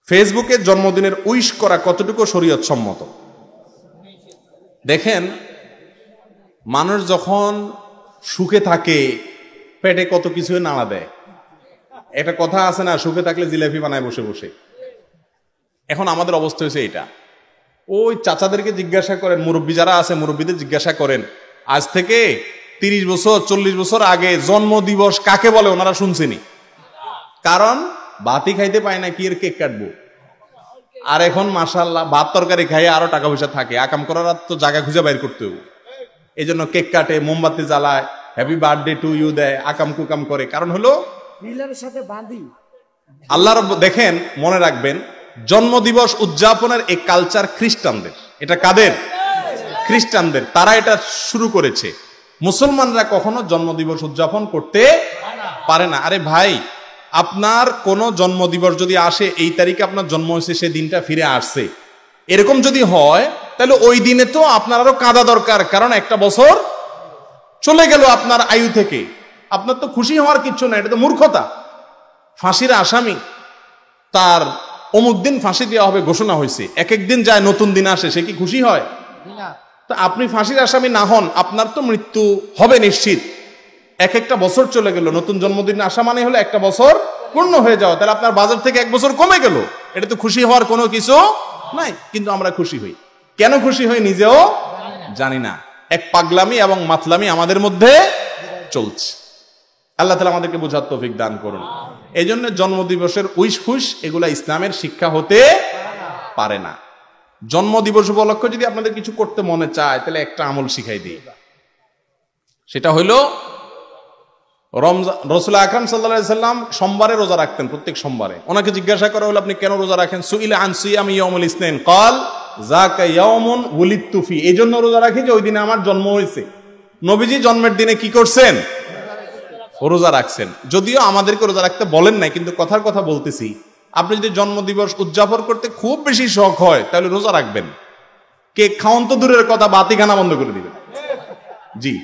ফেসবুকে জন্মদিনের উইশ করা কতটুকু শরীয়ত সম্মত? দেখেন, মানুষ যখন সুখে থাকে পেটে কত কিছু নাড়া দেয়। একটা কথা আছে না, সুখে থাকলে জিলাপি বানায় বসে বসে। এখন আমাদের অবস্থা হয়েছে এটা। ওই চাচাদেরকে জিজ্ঞাসা করেন, মুরব্বী যারা আছে মুরব্বীদের জিজ্ঞাসা করেন, আজ থেকে 30 বছর 40 বছর আগে জন্মদিবস কাকে বলে ওনারা শুনছেনি। কারণ বাতি খাইতে পায় না, কি এর কেক কাটবো। আর এখন মাশাআল্লাহ ভাত তরকারি খাইয়ে আরো টাকা পয়সা থাকে, আকাম করার তো জায়গা খুঁজে বাইর করতে হবে। এই জন্য কেক কাটে, মোমবাতি জ্বালায়, হ্যাপি বার্থডে টু ইউ দেয়, আকাম কুকাম করে। কারণ হলো আল্লাহর। দেখেন, মনে রাখবেন, জন্মদিবস উদযাপনের এই কালচার খ্রিস্টানদের। এটা কাদের? খ্রিস্টানদের। তারা এটা শুরু করেছে। মুসলমানরা কখনো জন্মদিবস উদযাপন করতে পারে না। আরে ভাই, আপনার কোন জন্মদিবস যদি আসে, এই তারিখে আপনার জন্ম হয়েছে, সে দিনটা ফিরে আসছে, এরকম যদি হয়, তাহলে ওই দিনে তো আপনার আরো কাঁদা দরকার। কারণ একটা বছর চলে গেল আপনার আয়ু থেকে। আপনার তো খুশি হওয়ার কিচ্ছু না, এটা তো মূর্খতা। ফাঁসির আসামি, তার অমুক দিন ফাঁসি দেওয়া হবে ঘোষণা হয়েছে, এক এক দিন যায়, নতুন দিন আসে, সে কি খুশি হয়? তো আপনি ফাঁসির আসামি না হন, আপনার তো মৃত্যু হবে নিশ্চিত। এক একটা বছর চলে গেল, নতুন জন্মদিন আসা মানে হলো একটা বছর পূর্ণ হয়ে যাওয়া। তাহলে আপনার বাজার থেকে এক বছর কমে গেল। এটা তো খুশি হওয়ার কোনো কিছু নাই। কিন্তু আমরা খুশি হই। কেন খুশি হই নিজেও জানি না। এক পাগলামি এবং মাতলামি আমাদের মধ্যে চলছে। আল্লাহ তাআলা আমাদেরকে বোঝার তৌফিক দান করুন। এই জন্য জন্মদিবসের উইশ ফুস এগুলা ইসলামের শিক্ষা হতে পারে না। জন্মদিবস উপলক্ষে যদি আপনাদের কিছু করতে মনে চায়, তাহলে একটা আমল শিখাই দিই। সেটা হইলো, রাসূল আকরাম সাল্লাল্লাহু আলাইহি সাল্লাম সোমবারে রোজা রাখতেন, প্রত্যেক সোমবারে। ওনাকে জিজ্ঞাসা করা হলো, আপনি কেন রোজা রাখেন? সুইলা আন সিয়ামি ইয়াউমুল ইসনাইন ক্বাল যাকা ইয়াউমুন উলিদতু ফি। এই জন্য রোজা রাখি যে ওই দিনে আমার জন্ম হয়েছে। নবীজি জন্মের দিনে কি করছেন? রোজা রাখছেন। যদিও আমাদেরকে রোজা রাখতে বলেন নাই, কিন্তু কথার কথা বলতেছি, আপনি যদি জন্মদিবস উদযাপন করতে খুব বেশি শখ হয়, তাহলে রোজা রাখবেন। কেক খাওয়ান তো দূরের কথা, বাতি খানা বন্ধ করে দিবেন। জি।